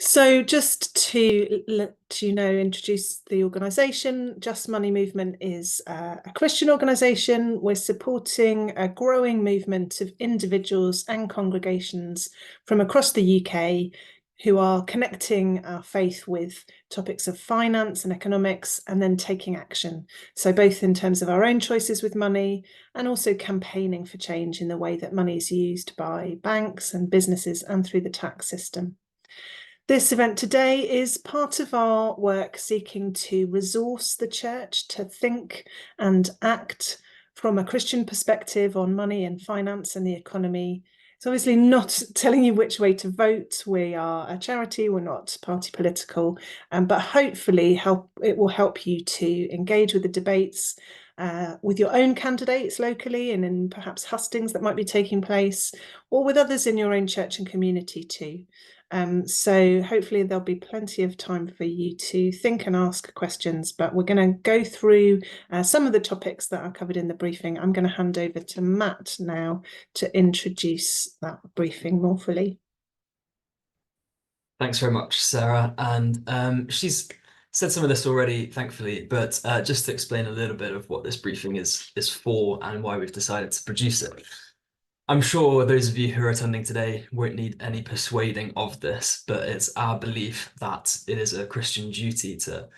So just to let you know, introduce the organisation, Just Money Movement is a Christian organisation. We're supporting a growing movement of individuals and congregations from across the UK who are connecting our faith with topics of finance and economics and then taking action. So both in terms of our own choices with money and also campaigning for change in the way that money is used by banks and businesses and through the tax system. This event today is part of our work seeking to resource the church to think and act from a Christian perspective on money and finance and the economy. It's obviously not telling you which way to vote. We are a charity, we're not party political, but hopefully it will help you to engage with the debates with your own candidates locally and in perhaps hustings that might be taking place, or with others in your own church and community too. So hopefully there'll be plenty of time for you to think and ask questions, but we're going to go through some of the topics that are covered in the briefing. I'm going to hand over to Matt now to introduce that briefing more fully. Thanks very much, Sarah. And she's said some of this already, thankfully, but just to explain a little bit of what this briefing is for and why we've decided to produce it. I'm sure those of you who are attending today won't need any persuading of this, but it's our belief that it is a Christian duty to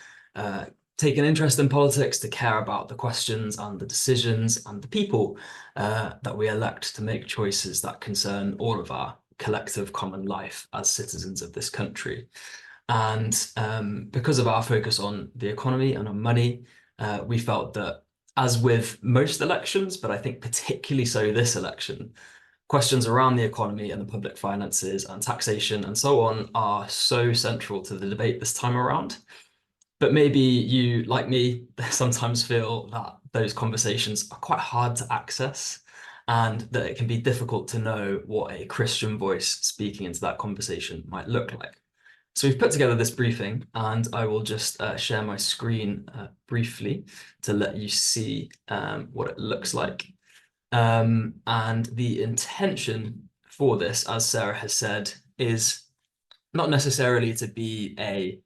take an interest in politics, to care about the questions and the decisions and the people that we elect to make choices that concern all of our collective common life as citizens of this country. And because of our focus on the economy and on money, we felt that, as with most elections, but I think particularly so this election, questions around the economy and the public finances and taxation and so on are so central to the debate this time around. But maybe you, like me, sometimes feel that those conversations are quite hard to access and that it can be difficult to know what a Christian voice speaking into that conversation might look like. So we've put together this briefing, and I will just share my screen briefly to let you see what it looks like. And the intention for this, as Sarah has said, is not necessarily to be a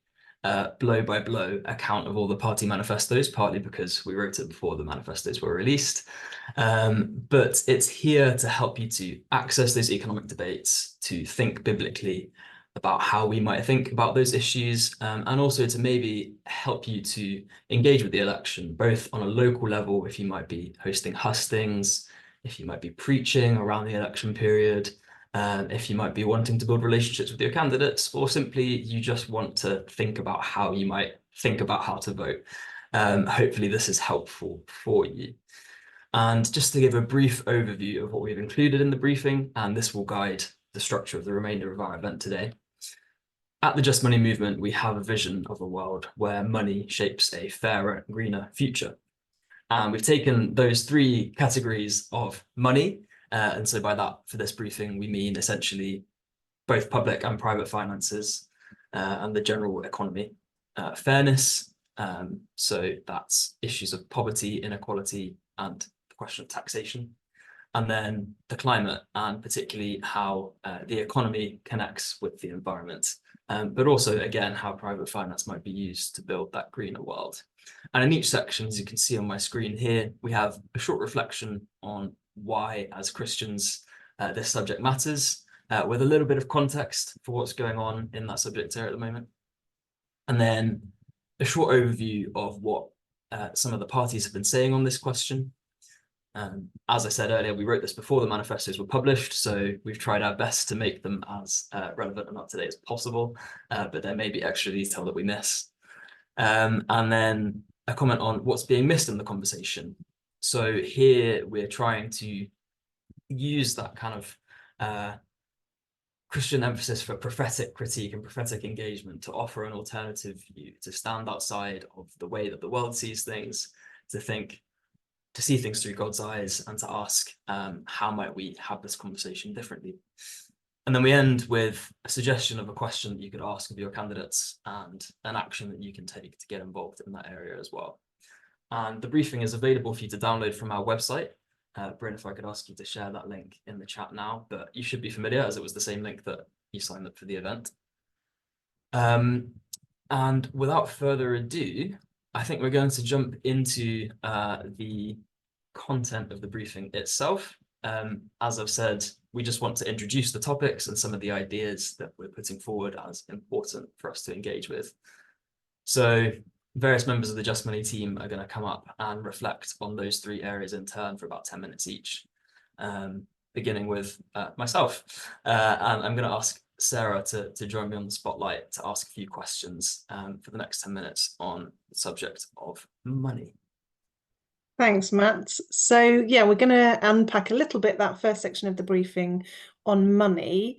blow-by-blow account of all the party manifestos, partly because we wrote it before the manifestos were released. But it's here to help you to access those economic debates, to think biblically about how we might think about those issues, and also to maybe help you to engage with the election, both on a local level, if you might be hosting hustings, if you might be preaching around the election period, if you might be wanting to build relationships with your candidates, or simply you just want to think about how you might think about how to vote. Hopefully this is helpful for you. And just to give a brief overview of what we've included in the briefing, and this will guide the structure of the remainder of our event today. At the Just Money Movement, we have a vision of a world where money shapes a fairer, greener future. And we've taken those three categories of money, and so by that, for this briefing, we mean essentially both public and private finances and the general economy. Fairness, so that's issues of poverty, inequality, and the question of taxation. And then the climate, and particularly how the economy connects with the environment, but also, again, how private finance might be used to build that greener world. And in each section, as you can see on my screen here, we have a short reflection on why, as Christians, this subject matters, with a little bit of context for what's going on in that subject area at the moment. And then a short overview of what some of the parties have been saying on this question. As I said earlier, we wrote this before the manifestos were published, so we've tried our best to make them as relevant and up to date as possible, but there may be extra detail that we miss. And then a comment on what's being missed in the conversation. So here we're trying to use that kind of Christian emphasis for prophetic critique and prophetic engagement to offer an alternative view, to stand outside of the way that the world sees things, to see things through God's eyes, and to ask how might we have this conversation differently. And then we end with a suggestion of a question that you could ask of your candidates and an action that you can take to get involved in that area as well. And the briefing is available for you to download from our website. Bryn, if I could ask you to share that link in the chat now, but you should be familiar as it was the same link that you signed up for the event. And without further ado, I think we're going to jump into the content of the briefing itself. As I've said, we just want to introduce the topics and some of the ideas that we're putting forward as important for us to engage with. So various members of the Just Money team are going to come up and reflect on those 3 areas in turn for about 10 minutes each, beginning with myself. And I'm going to ask Sarah to join me on the spotlight to ask a few questions for the next 10 minutes on the subject of money. Thanks, Matt. So yeah, we're going to unpack a little bit that first section of the briefing on money.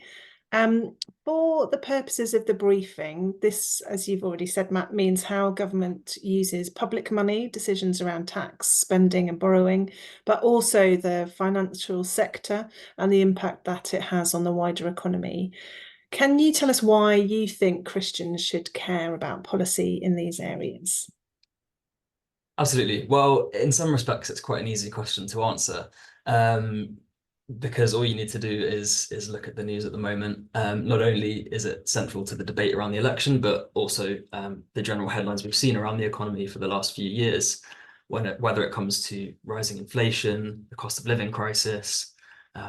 For the purposes of the briefing, this, as you've already said, Matt, means how government uses public money, decisions around tax, spending and borrowing, but also the financial sector and the impact that it has on the wider economy. Can you tell us why you think Christians should care about policy in these areas? Absolutely. Well, in some respects, it's quite an easy question to answer, because all you need to do is look at the news at the moment. Not only is it central to the debate around the election, but also the general headlines we've seen around the economy for the last few years, whether it comes to rising inflation, the cost of living crisis,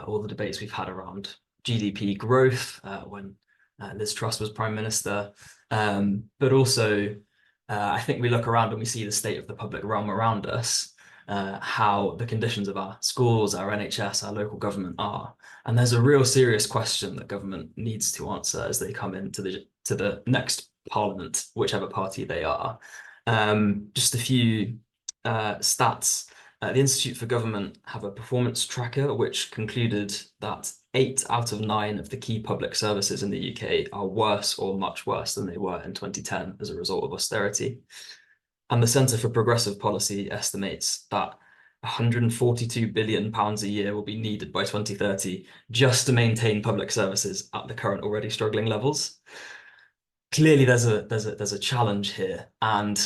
all the debates we've had around GDP growth when Liz Truss was Prime Minister, but also I think we look around and we see the state of the public realm around us, how the conditions of our schools, our NHS, our local government are. And there's a real serious question that government needs to answer as they come into the next parliament, whichever party they are. Just a few stats. The Institute for Government have a performance tracker which concluded that 8 out of 9 of the key public services in the UK are worse or much worse than they were in 2010 as a result of austerity. And the Centre for Progressive Policy estimates that £142 billion a year will be needed by 2030 just to maintain public services at the current already struggling levels. Clearly, there's a challenge here, and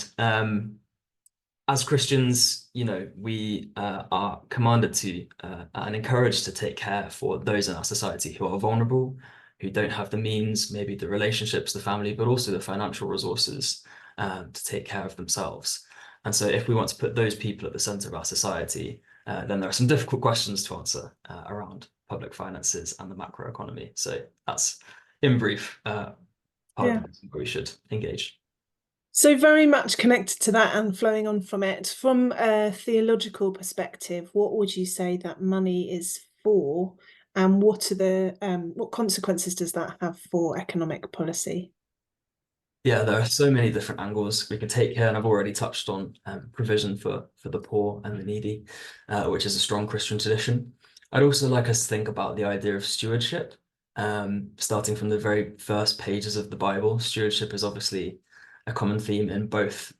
as Christians, we are commanded to and encouraged to take care for those in our society who are vulnerable, who don't have the means, maybe the relationships, the family, but also the financial resources to take care of themselves. And so if we want to put those people at the center of our society, then there are some difficult questions to answer around public finances and the macroeconomy. So that's, in brief, part of the reason why we should engage. So very much connected to that and flowing on from it, from a theological perspective, what would you say that money is for, and what consequences does that have for economic policy? Yeah, there are so many different angles we could take here, and I've already touched on provision for the poor and the needy, which is a strong Christian tradition. I'd also like us to think about the idea of stewardship, starting from the very first pages of the Bible. Stewardship is obviously a common theme in both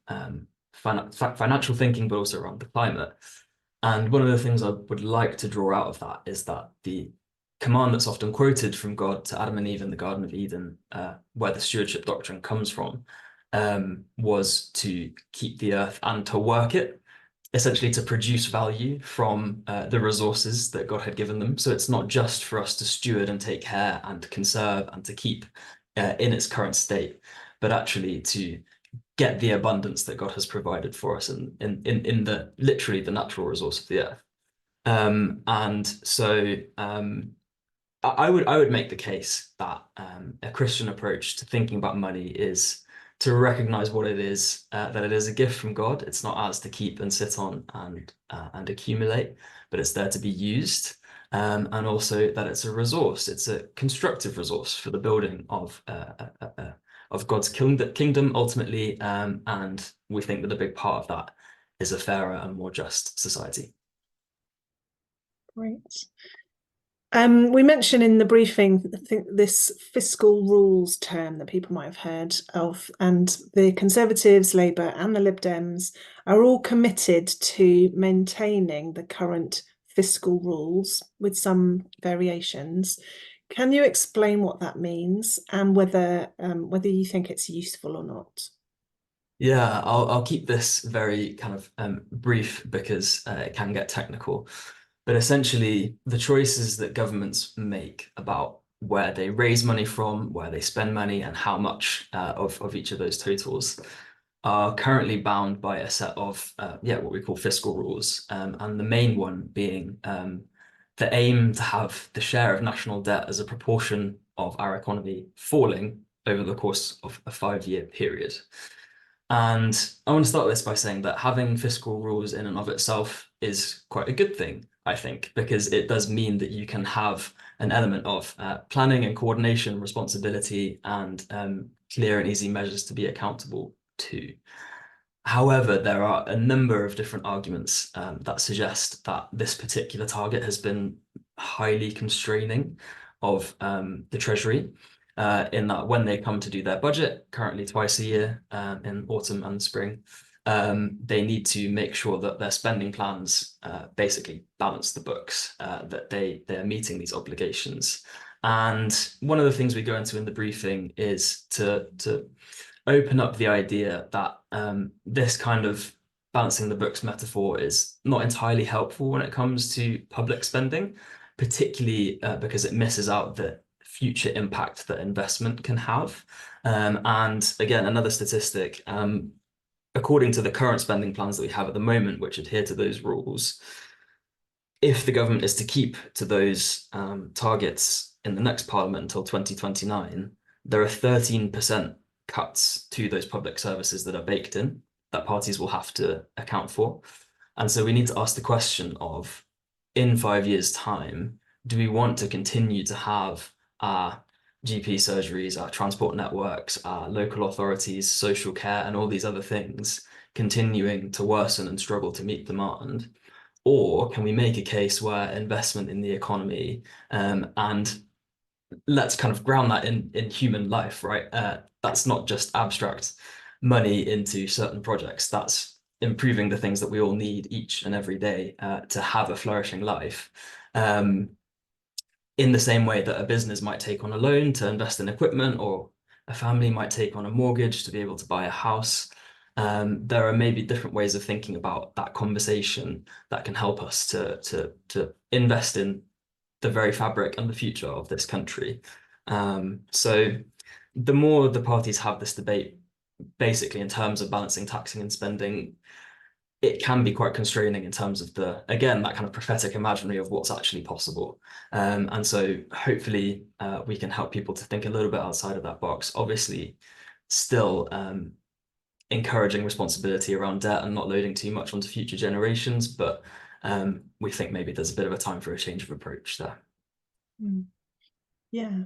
financial thinking, but also around the climate. And one of the things I would like to draw out of that is that the command that's often quoted from God to Adam and Eve in the Garden of Eden, where the stewardship doctrine comes from, was to keep the earth and to work it, essentially to produce value from the resources that God had given them. So it's not just for us to steward and take care and conserve and to keep in its current state, but actually to get the abundance that God has provided for us in the literally the natural resource of the earth. And so I would make the case that a Christian approach to thinking about money is to recognize what it is, that it is a gift from God. It's not ours to keep and sit on and accumulate, but it's there to be used. And also that it's a resource. It's a constructive resource for the building of God's kingdom ultimately. And we think that a big part of that is a fairer and more just society. Great. We mentioned in the briefing, I think, this fiscal rules term that people might have heard of, and the Conservatives, Labour and the Lib Dems are all committed to maintaining the current fiscal rules with some variations. Can you explain what that means and whether you think it's useful or not? Yeah, I'll keep this very kind of brief because it can get technical. But essentially, the choices that governments make about where they raise money from, where they spend money, and how much of each of those totals are currently bound by a set of what we call fiscal rules, and the main one being the aim to have the share of national debt as a proportion of our economy falling over the course of a 5-year period. And I want to start this by saying that having fiscal rules in and of itself is quite a good thing, I think, because it does mean that you can have an element of planning and coordination, responsibility, and clear and easy measures to be accountable to. However, there are a number of different arguments that suggest that this particular target has been highly constraining of the Treasury, in that when they come to do their budget, currently twice a year, in autumn and spring, they need to make sure that their spending plans basically balance the books, that they're meeting these obligations. And one of the things we go into in the briefing is to open up the idea that this kind of balancing the books metaphor is not entirely helpful when it comes to public spending, particularly because it misses out the future impact that investment can have. And again, another statistic, according to the current spending plans that we have at the moment, which adhere to those rules, if the government is to keep to those targets in the next parliament until 2029, there are 13% cuts to those public services that are baked in that parties will have to account for. And so we need to ask the question of, in 5 years' time, do we want to continue to have our GP surgeries, our transport networks, our local authorities, social care, and all these other things continuing to worsen and struggle to meet demand? Or can we make a case where investment in the economy, and let's kind of ground that in human life, right? That's not just abstract money into certain projects. That's improving the things that we all need each and every day to have a flourishing life. In the same way that a business might take on a loan to invest in equipment, or a family might take on a mortgage to be able to buy a house. There are maybe different ways of thinking about that conversation that can help us to invest in the very fabric and the future of this country. So the more the parties have this debate, basically in terms of balancing taxing and spending, it can be quite constraining in terms of again, that kind of prophetic imaginary of what's actually possible. And so hopefully we can help people to think a little bit outside of that box. Obviously, still encouraging responsibility around debt and not loading too much onto future generations, but we think maybe there's a bit of a time for a change of approach there. Yeah,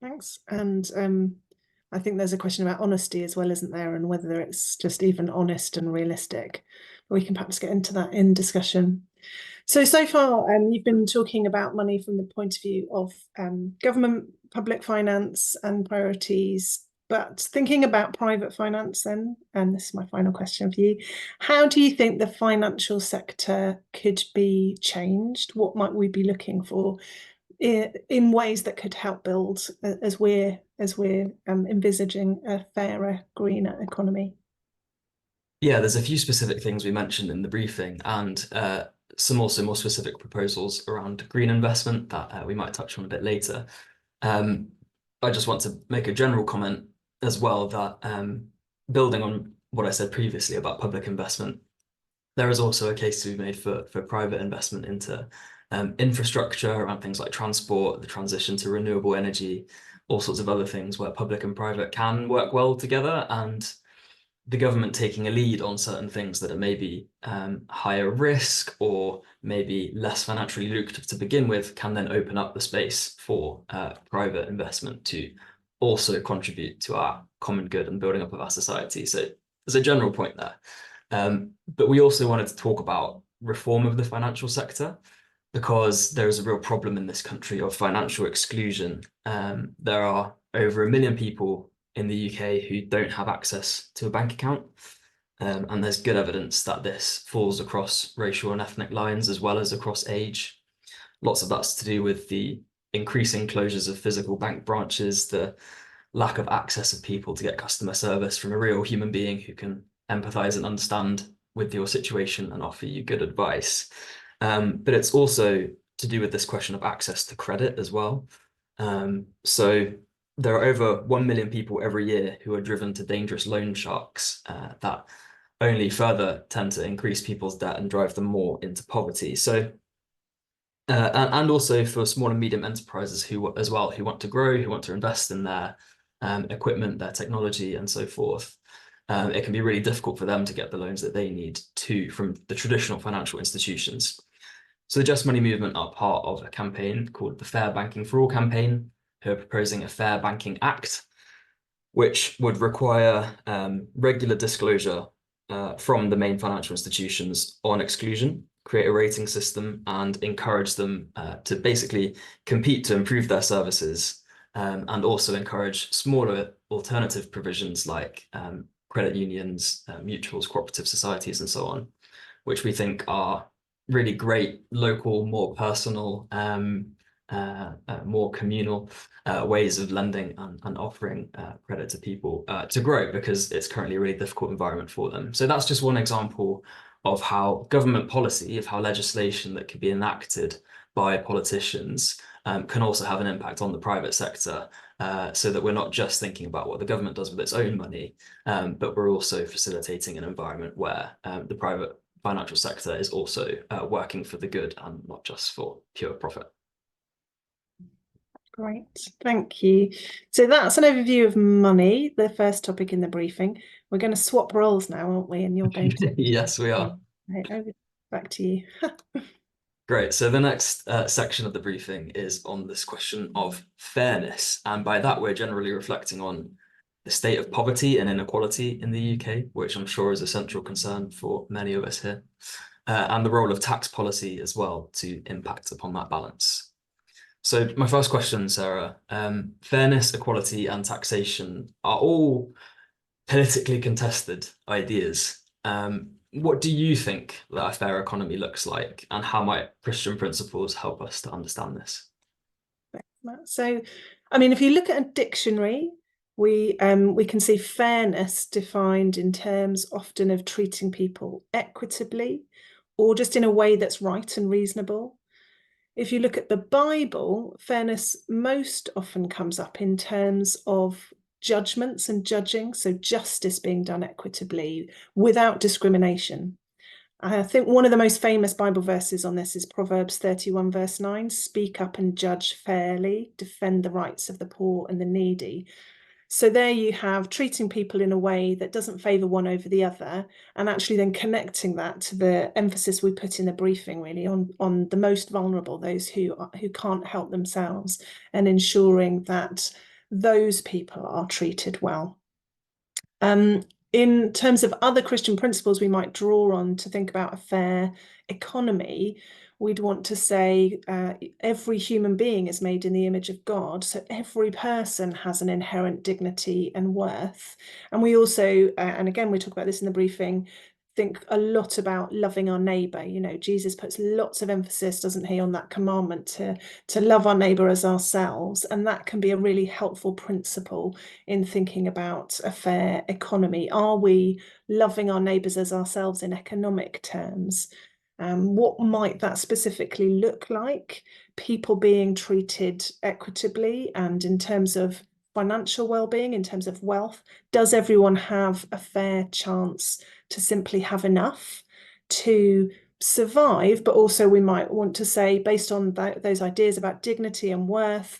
thanks. And I think there's a question about honesty as well, isn't there? And whether it's just even honest and realistic. We can perhaps get into that in discussion. So far, you've been talking about money from the point of view of government, public finance and priorities. But thinking about private finance then, and this is my final question for you, how do you think the financial sector could be changed? What might we be looking for in ways that could help build as we're envisaging a fairer, greener economy? Yeah, there's a few specific things we mentioned in the briefing, and some also more specific proposals around green investment that we might touch on a bit later. I just want to make a general comment as well that building on what I said previously about public investment, there is also a case to be made for private investment into infrastructure around things like transport, the transition to renewable energy, all sorts of other things where public and private can work well together, and the government taking a lead on certain things that are maybe higher risk or maybe less financially lucrative to begin with can then open up the space for private investment to also contribute to our common good and building up of our society. So there's a general point there. But we also wanted to talk about reform of the financial sector, because there is a real problem in this country of financial exclusion. There are over 1 million people in the UK who don't have access to a bank account. And there's good evidence that this falls across racial and ethnic lines as well as across age. Lots of that's to do with the increasing closures of physical bank branches, the lack of access of people to get customer service from a real human being who can empathize and understand with your situation and offer you good advice. But it's also to do with this question of access to credit as well. So there are over 1 million people every year who are driven to dangerous loan sharks that only further tend to increase people's debt and drive them more into poverty. So, and also for small and medium enterprises who want to grow, who want to invest in their equipment, their technology, and so forth. It can be really difficult for them to get the loans that they need from the traditional financial institutions. So the Just Money movement are part of a campaign called the Fair Banking for All campaign, who are proposing a Fair Banking Act, which would require regular disclosure from the main financial institutions on exclusion, create a rating system, and encourage them to basically compete to improve their services, and also encourage smaller alternative provisions like credit unions, mutuals, cooperative societies, and so on, which we think are really great local, more personal, more communal ways of lending and offering credit to people to grow, because it's currently a really difficult environment for them. So that's just one example of how government policy, of how legislation that could be enacted by politicians can also have an impact on the private sector, so that we're not just thinking about what the government does with its own money, but we're also facilitating an environment where the private financial sector is also working for the good and not just for pure profit. Great, thank you. So that's an overview of money, the first topic in the briefing. We're going to swap roles now, aren't we? And you're going to... Yes, we are. Right, back to you. Great. So the next section of the briefing is on this question of fairness. And by that, we're generally reflecting on the state of poverty and inequality in the UK, which I'm sure is a central concern for many of us here, and the role of tax policy as well to impact upon that balance. So my first question, Sarah, fairness, equality, and taxation are all politically contested ideas. What do you think that a fair economy looks like, and how might Christian principles help us to understand this? So, I mean, if you look at a dictionary, we can see fairness defined in terms often of treating people equitably or just in a way that's right and reasonable. If you look at the Bible, fairness most often comes up in terms of judgments and judging, so justice being done equitably without discrimination. I think one of the most famous Bible verses on this is Proverbs 31 verse 9, speak up and judge fairly, defend the rights of the poor and the needy. So there you have treating people in a way that doesn't favour one over the other, and actually then connecting that to the emphasis we put in the briefing really on the most vulnerable, those who can't help themselves, and ensuring that those people are treated well. In terms of other Christian principles we might draw on to think about a fair economy, we'd want to say every human being is made in the image of God, so every person has an inherent dignity and worth. And we also, and again, we talk about this in the briefing, think a lot about loving our neighbour. You know, Jesus puts lots of emphasis, doesn't he, on that commandment to love our neighbour as ourselves, and that can be a really helpful principle in thinking about a fair economy. Are we loving our neighbours as ourselves in economic terms? What might that specifically look like? People being treated equitably, and in terms of financial well-being, in terms of wealth, does everyone have a fair chance to simply have enough to survive? But also we might want to say, based on those ideas about dignity and worth,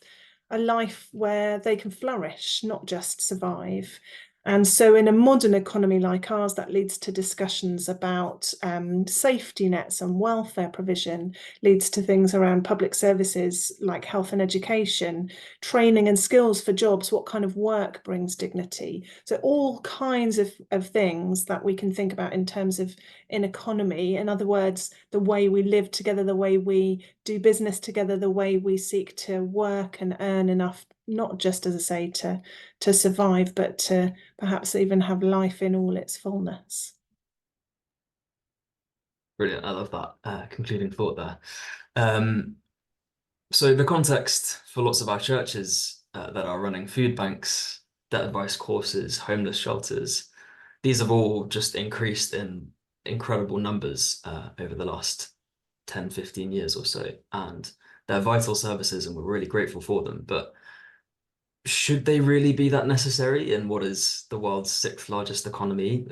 a life where they can flourish, not just survive. And so in a modern economy like ours, that leads to discussions about safety nets and welfare provision, leads to things around public services like health and education, training and skills for jobs, what kind of work brings dignity. So all kinds of things that we can think about in terms of an economy. In other words, the way we live together, the way we do business together, the way we seek to work and earn enough, not just, as I say, to survive, but to perhaps even have life in all its fullness. Brilliant. I love that concluding thought there. So the context for lots of our churches that are running food banks, debt advice courses, homeless shelters, these have all just increased in incredible numbers over the last 10, 15 years or so. And they're vital services and we're really grateful for them. But should they really be that necessary in what is the world's sixth largest economy?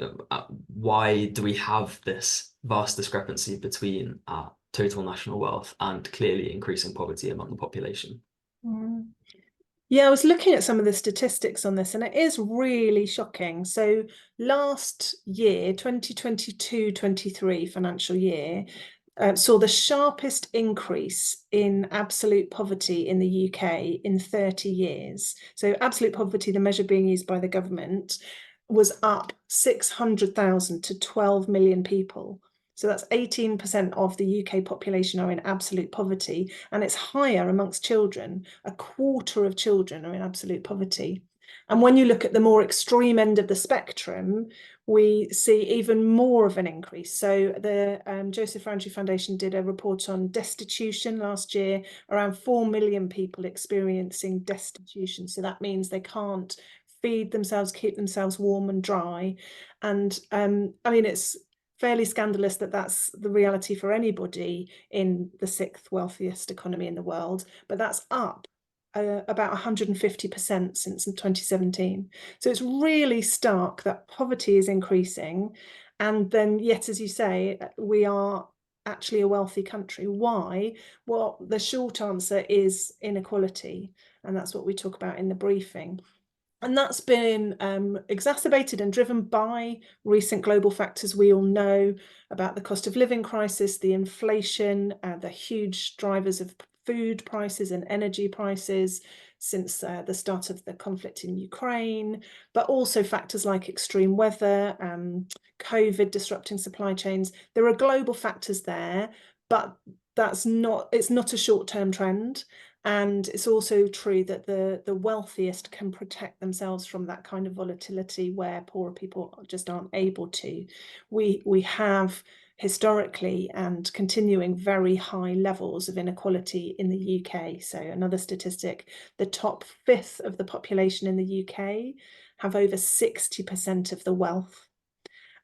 Why do we have this vast discrepancy between total national wealth and clearly increasing poverty among the population? Mm. Yeah, I was looking at some of the statistics on this, and it is really shocking. So last year, 2022-23 financial year, saw the sharpest increase in absolute poverty in the UK in 30 years. So absolute poverty, the measure being used by the government, was up 600,000 to 12 million people. So that's 18% of the UK population are in absolute poverty, and it's higher amongst children. A quarter of children are in absolute poverty. And when you look at the more extreme end of the spectrum, we see even more of an increase. So the Joseph Rowntree Foundation did a report on destitution last year, around 4 million people experiencing destitution. So that means they can't feed themselves, keep themselves warm and dry. And I mean, it's fairly scandalous that that's the reality for anybody in the sixth wealthiest economy in the world, but that's up about 150% since 2017. So it's really stark that poverty is increasing. And then, yet, as you say, we are actually a wealthy country. Why? Well, the short answer is inequality. And that's what we talk about in the briefing. And that's been exacerbated and driven by recent global factors. We all know about the cost of living crisis, the inflation, the huge drivers of food prices and energy prices since the start of the conflict in Ukraine, but also factors like extreme weather, COVID disrupting supply chains. There are global factors there, but it's not a short-term trend. And it's also true that the wealthiest can protect themselves from that kind of volatility where poorer people just aren't able to. We have historically and continuing very high levels of inequality in the UK. So another statistic, the top fifth of the population in the UK have over 60% of the wealth.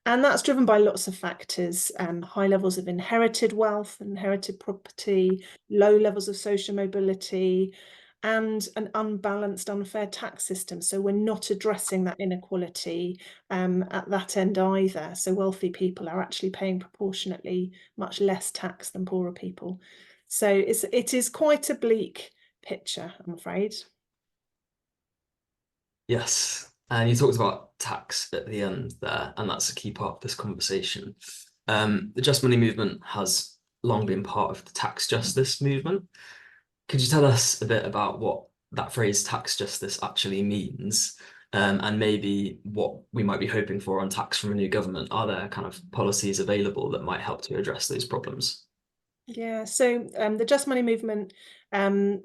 And that's driven by lots of factors, high levels of inherited wealth, inherited property, low levels of social mobility, and an unbalanced, unfair tax system. So we're not addressing that inequality at that end either. So wealthy people are actually paying proportionately much less tax than poorer people. So it is quite a bleak picture, I'm afraid. Yes. And you talked about tax at the end there, and that's a key part of this conversation. The Just Money movement has long been part of the tax justice movement. Could you tell us a bit about what that phrase tax justice actually means, and maybe what we might be hoping for on tax from a new government? Are there kind of policies available that might help to address those problems? Yeah, so the Just Money movement,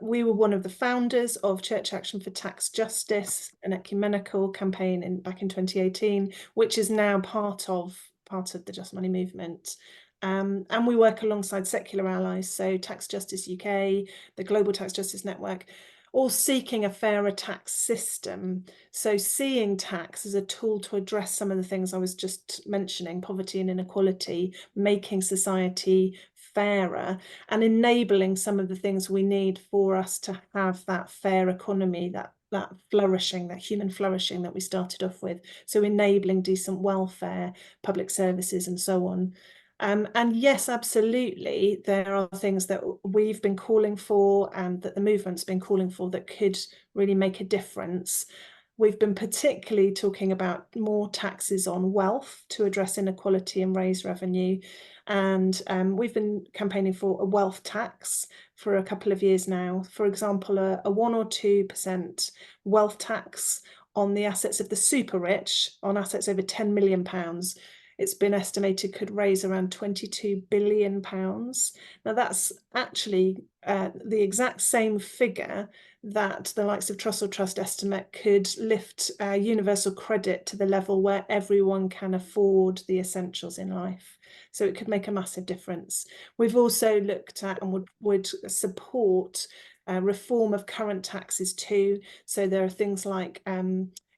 we were one of the founders of Church Action for Tax Justice, an ecumenical campaign back in 2018, which is now part of the Just Money movement. And we work alongside secular allies, so Tax Justice UK, the Global Tax Justice Network, all seeking a fairer tax system. So seeing tax as a tool to address some of the things I was just mentioning, poverty and inequality, making society fairer and enabling some of the things we need for us to have that fair economy, that flourishing, that human flourishing that we started off with. So enabling decent welfare, public services and so on. And yes, absolutely, there are things that we've been calling for and that the movement's been calling for that could really make a difference. We've been particularly talking about more taxes on wealth to address inequality and raise revenue. And we've been campaigning for a wealth tax for a couple of years now. For example, a 1 or 2% wealth tax on the assets of the super rich, on assets over £10 million. it's been estimated could raise around £22 billion. Now that's actually the exact same figure that the likes of Trussell Trust estimate could lift universal credit to the level where everyone can afford the essentials in life. So it could make a massive difference. We've also looked at and would support reform of current taxes too. So there are things like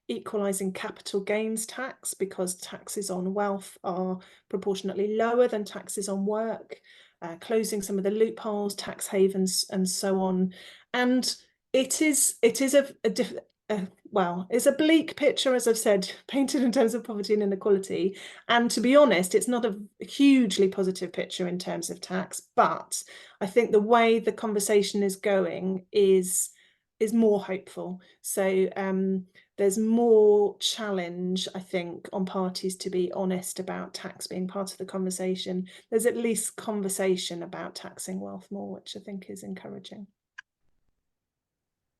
equalising capital gains tax, because taxes on wealth are proportionately lower than taxes on work, closing some of the loopholes, tax havens, and so on. And it is well, it's a bleak picture, as I've said, painted in terms of poverty and inequality. And to be honest, it's not a hugely positive picture in terms of tax, but I think the way the conversation is going is more hopeful. So there's more challenge, I think, on parties to be honest about tax being part of the conversation. There's at least conversation about taxing wealth more, which I think is encouraging.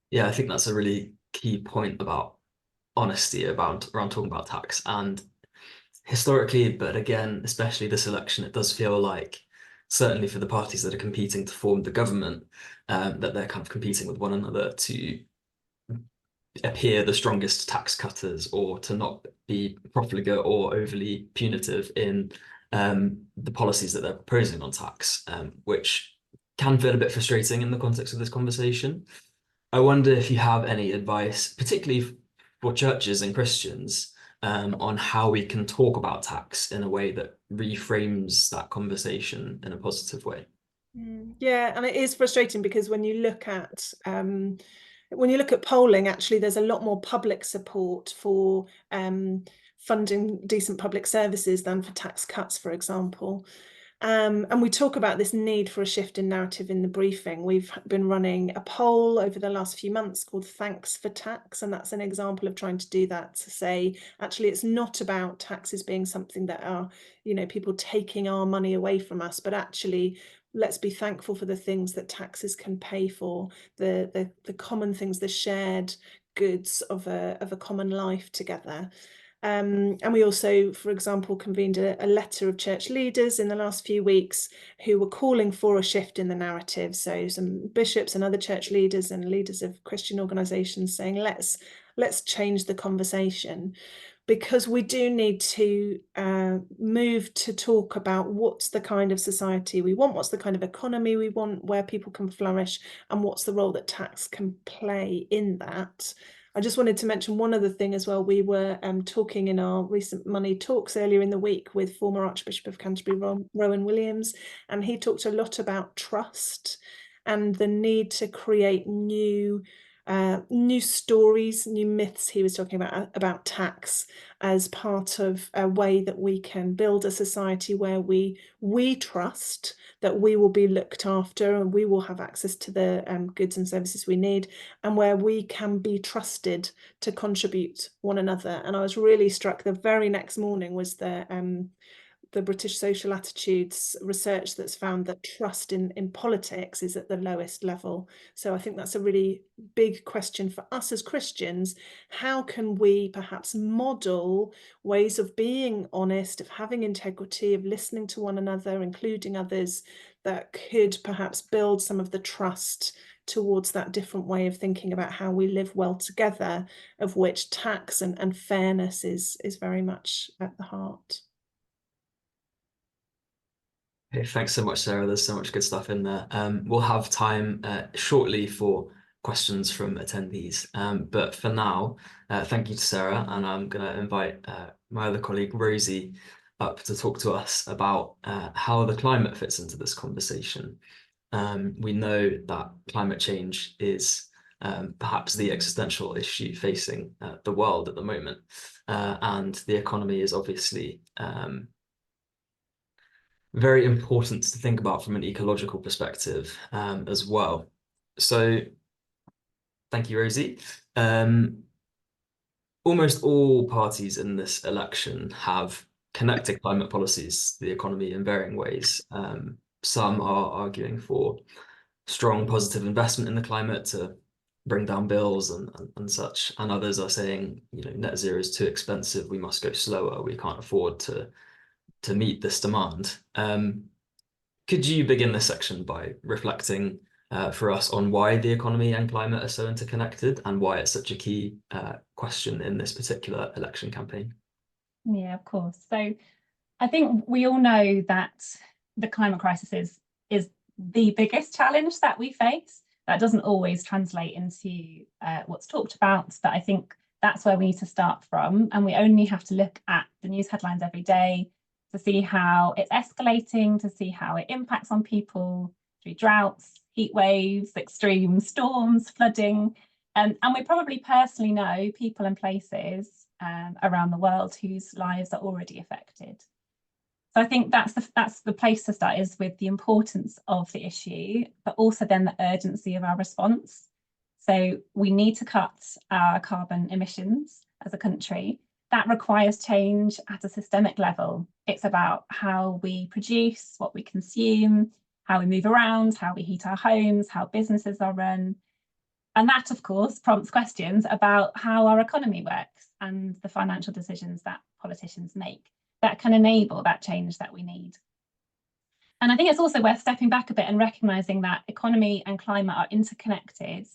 Yeah, I think that's a really key point about honesty around talking about tax. And historically, but again, especially this election, it does feel like, certainly for the parties that are competing to form the government, that they're kind of competing with one another to appear the strongest tax cutters, or to not be profligate or overly punitive in the policies that they're proposing on tax, which can feel a bit frustrating in the context of this conversation. I wonder if you have any advice, particularly for churches and Christians, on how we can talk about tax in a way that reframes that conversation in a positive way. Yeah, and it is frustrating because when you look at polling, actually, there's a lot more public support for funding decent public services than for tax cuts, for example. And we talk about this need for a shift in narrative in the briefing. We've been running a poll over the last few months called Thanks for Tax, and that's an example of trying to do that, to say, actually, it's not about taxes being something that are, people taking our money away from us, but actually, let's be thankful for the things that taxes can pay for, the common things, the shared goods of a common life together. And we also, for example, convened a letter of church leaders in the last few weeks who were calling for a shift in the narrative. So some bishops and other church leaders and leaders of Christian organisations saying, let's change the conversation, because we do need to move to talk about what's the kind of society we want, what's the kind of economy we want, where people can flourish, and what's the role that tax can play in that. I just wanted to mention one other thing as well. We were talking in our recent money talks earlier in the week with former Archbishop of Canterbury, Rowan Williams, and he talked a lot about trust and the need to create new stories, new myths. He was talking about tax as part of a way that we can build a society where we trust that we will be looked after and we will have access to the goods and services we need, and where we can be trusted to contribute one another. And I was really struck, the very next morning was the British Social Attitudes research that's found that trust in politics is at the lowest level. So I think that's a really big question for us as Christians. How can we perhaps model ways of being honest, of having integrity, of listening to one another, including others, that could perhaps build some of the trust towards that different way of thinking about how we live well together, of which tax and fairness is very much at the heart. Okay, thanks so much, Sarah. There's so much good stuff in there. We'll have time shortly for questions from attendees. But for now, thank you to Sarah, and I'm going to invite my other colleague, Rosie, up to talk to us about how the climate fits into this conversation. We know that climate change is perhaps the existential issue facing the world at the moment, and the economy is obviously very important to think about from an ecological perspective as well. So thank you, Rosie. Almost all parties in this election have connected climate policies to the economy in varying ways. Some are arguing for strong positive investment in the climate to bring down bills and such, and others are saying, net zero is too expensive, we must go slower, we can't afford to to meet this demand. Could you begin this section by reflecting for us on why the economy and climate are so interconnected and why it's such a key question in this particular election campaign? Yeah, of course. So I think we all know that the climate crisis is the biggest challenge that we face. That doesn't always translate into what's talked about, but I think that's where we need to start from. And we only have to look at the news headlines every day to see how it's escalating, to see how it impacts on people through droughts, heat waves, extreme storms, flooding. And we probably personally know people and places around the world whose lives are already affected. So I think that's the place to start, is with the importance of the issue, but also then the urgency of our response. So we need to cut our carbon emissions as a country. That requires change at a systemic level. It's about how we produce, what we consume, how we move around, how we heat our homes, how businesses are run. And that, of course, prompts questions about how our economy works and the financial decisions that politicians make that can enable that change that we need. And I think it's also worth stepping back a bit and recognising that economy and climate are interconnected,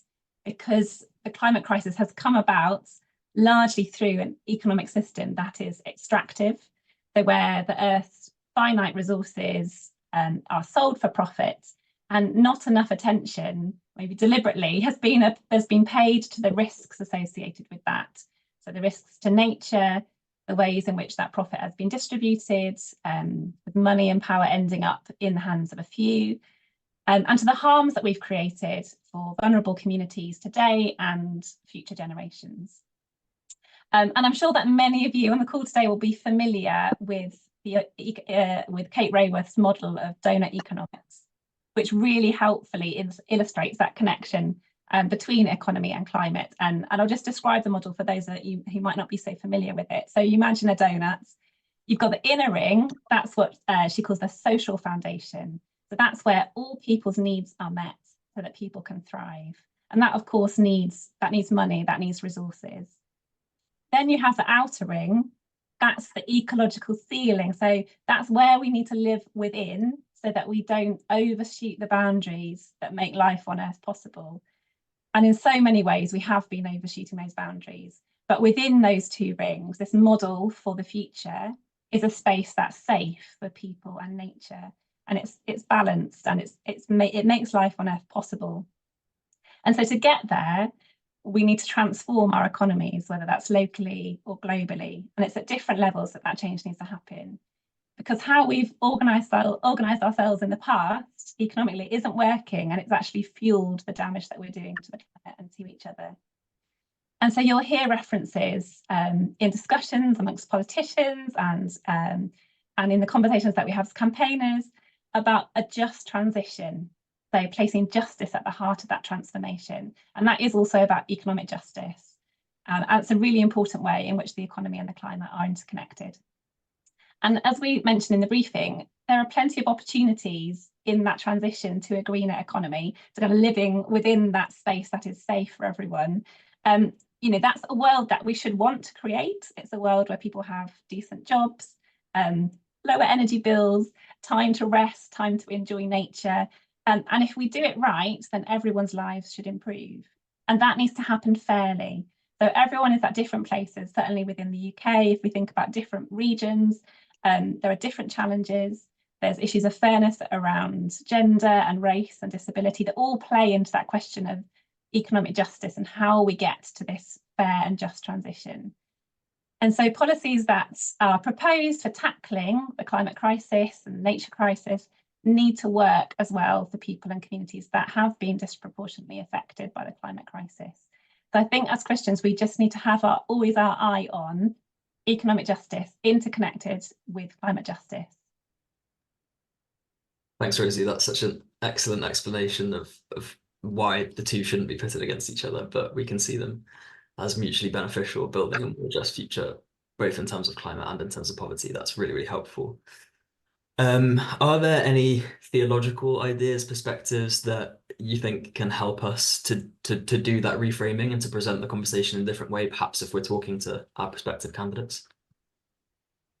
because the climate crisis has come about largely through an economic system that is extractive, so where the Earth's finite resources are sold for profit, and not enough attention, maybe deliberately, has been paid to the risks associated with that. So the risks to nature, the ways in which that profit has been distributed, with money and power ending up in the hands of a few, and to the harms that we've created for vulnerable communities today and future generations. And I'm sure that many of you on the call today will be familiar with Kate Raworth's model of donut economics, which really helpfully illustrates that connection between economy and climate. And I'll just describe the model for those of you who might not be so familiar with it. So you imagine a donut, you've got the inner ring, that's what she calls the social foundation. So that's where all people's needs are met so that people can thrive. And that, of course, needs money, that needs resources. Then you have the outer ring, that's the ecological ceiling. So that's where we need to live within so that we don't overshoot the boundaries that make life on Earth possible. And in so many ways, we have been overshooting those boundaries. But within those two rings, this model for the future is a space that's safe for people and nature. And it's balanced, and it makes life on Earth possible. And so to get there, we need to transform our economies, whether that's locally or globally. And it's at different levels that change needs to happen. Because how we've organised ourselves in the past economically isn't working, and it's actually fueled the damage that we're doing to the planet and to each other. And so you'll hear references in discussions amongst politicians and in the conversations that we have as campaigners about a just transition. So placing justice at the heart of that transformation. And that is also about economic justice. And it's a really important way in which the economy and the climate are interconnected. And as we mentioned in the briefing, there are plenty of opportunities in that transition to a greener economy, to kind of living within that space that is safe for everyone. That's a world that we should want to create. It's a world where people have decent jobs, lower energy bills, time to rest, time to enjoy nature. And if we do it right, then everyone's lives should improve. And that needs to happen fairly. So everyone is at different places, certainly within the UK. If we think about different regions, there are different challenges. There's issues of fairness around gender and race and disability that all play into that question of economic justice and how we get to this fair and just transition. And so policies that are proposed for tackling the climate crisis and nature crisis need to work as well for people and communities that have been disproportionately affected by the climate crisis. So I think as Christians, we just need to have always our eye on economic justice interconnected with climate justice. Thanks, Rosie. That's such an excellent explanation of why the two shouldn't be pitted against each other, but we can see them as mutually beneficial, building a more just future, both in terms of climate and in terms of poverty. That's really, really helpful. Are there any theological ideas, perspectives that you think can help us to do that reframing and to present the conversation in a different way, perhaps if we're talking to our prospective candidates?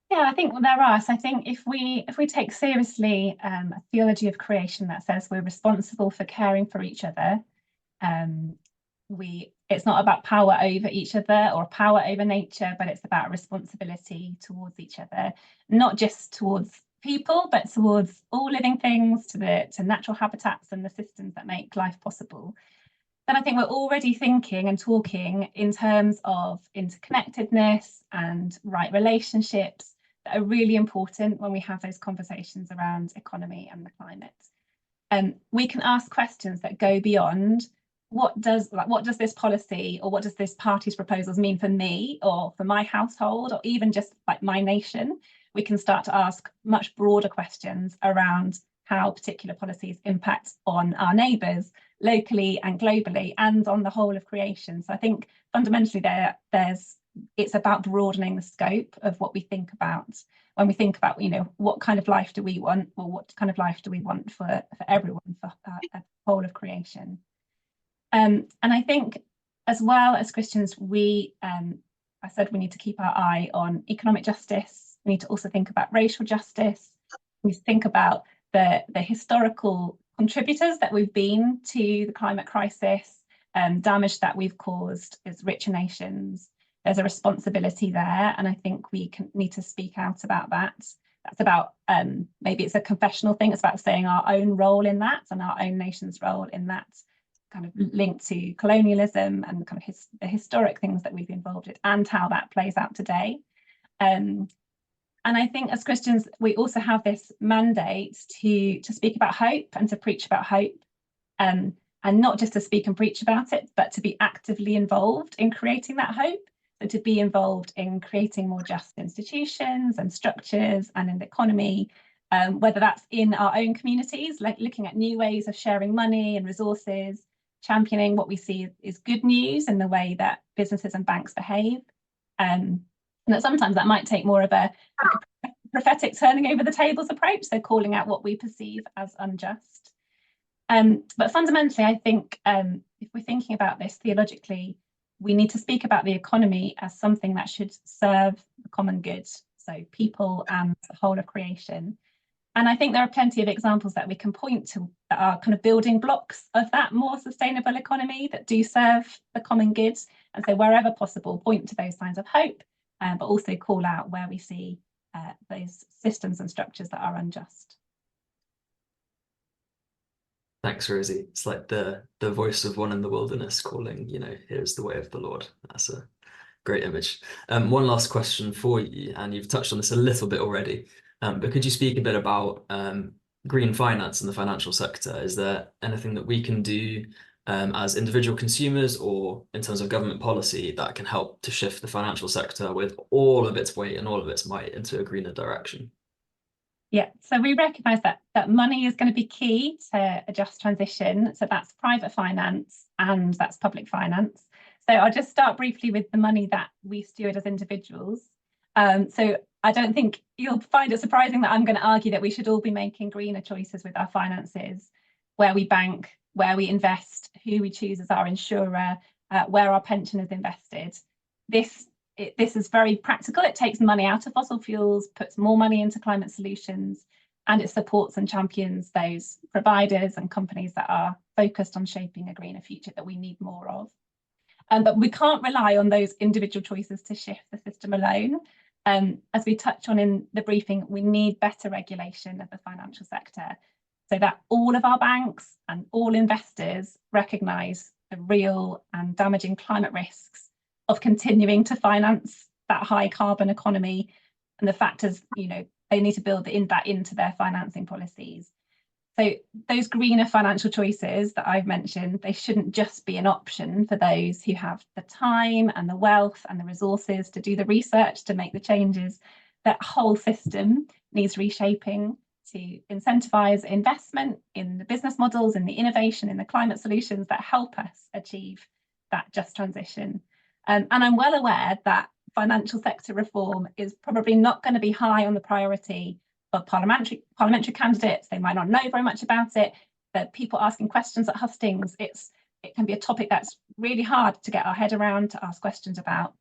Yeah, I think there are. So I think if we take seriously a theology of creation that says we're responsible for caring for each other, it's not about power over each other or power over nature, but it's about responsibility towards each other, not just towards people, but towards all living things, to natural habitats and the systems that make life possible. Then I think we're already thinking and talking in terms of interconnectedness and right relationships that are really important when we have those conversations around economy and the climate. We can ask questions that go beyond what does this policy or what does this party's proposals mean for me or for my household or even just like my nation. We can start to ask much broader questions around how particular policies impact on our neighbours locally and globally and on the whole of creation. So I think fundamentally it's about broadening the scope of what we think about when we think about, what kind of life do we want, or what kind of life do we want for everyone, for the whole of creation. And I think as well as Christians, I said we need to keep our eye on economic justice. We need to also think about racial justice. We think about the historical contributors that we've been to the climate crisis, damage that we've caused as richer nations. There's a responsibility there, and I think we need to speak out about that. That's about, maybe it's a confessional thing, it's about saying our own role in that and our own nation's role in that, kind of linked to colonialism and kind of the historic things that we've been involved in and how that plays out today. And I think as Christians, we also have this mandate to speak about hope and to preach about hope, and not just to speak and preach about it, but to be actively involved in creating that hope, so to be involved in creating more just institutions and structures and in the economy, whether that's in our own communities, like looking at new ways of sharing money and resources, championing what we see is good news in the way that businesses and banks behave. And that sometimes that might take more of a prophetic turning over the tables approach, so calling out what we perceive as unjust. But fundamentally, I think if we're thinking about this theologically, we need to speak about the economy as something that should serve the common good, so people and the whole of creation. And I think there are plenty of examples that we can point to that are kind of building blocks of that more sustainable economy that do serve the common good. And so wherever possible, point to those signs of hope, but also call out where we see those systems and structures that are unjust. Thanks, Rosie. It's like the voice of one in the wilderness calling, here's the way of the Lord. That's a great image. One last question for you, and you've touched on this a little bit already, but could you speak a bit about green finance in the financial sector? Is there anything that we can do as individual consumers or in terms of government policy that can help to shift the financial sector with all of its weight and all of its might into a greener direction? Yeah, so we recognise that money is going to be key to a just transition. So that's private finance and that's public finance. So I'll just start briefly with the money that we steward as individuals. So I don't think you'll find it surprising that I'm going to argue that we should all be making greener choices with our finances, where we bank, where we invest, who we choose as our insurer, where our pension is invested. This is very practical. It takes money out of fossil fuels, puts more money into climate solutions, and it supports and champions those providers and companies that are focused on shaping a greener future that we need more of. But we can't rely on those individual choices to shift the system alone. As we touch on in the briefing, we need better regulation of the financial sector so that all of our banks and all investors recognise the real and damaging climate risks of continuing to finance that high carbon economy, and the factors, they need to build that into their financing policies. So those greener financial choices that I've mentioned, they shouldn't just be an option for those who have the time and the wealth and the resources to do the research to make the changes. That whole system needs reshaping to incentivise investment in the business models, in the innovation, in the climate solutions that help us achieve that just transition. And I'm well aware that financial sector reform is probably not going to be high on the priority of parliamentary candidates. They might not know very much about it. The people asking questions at hustings, it can be a topic that's really hard to get our head around, to ask questions about.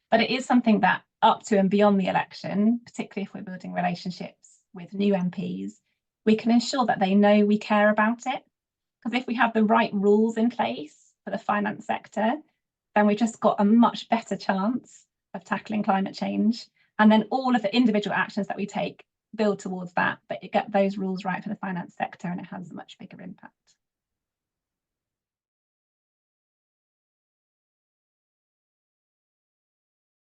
But it is something that up to and beyond the election, particularly if we're building relationships with new MPs, we can ensure that they know we care about it. Because if we have the right rules in place for the finance sector, then we've just got a much better chance of tackling climate change. And then all of the individual actions that we take build towards that, but you get those rules right for the finance sector and it has a much bigger impact.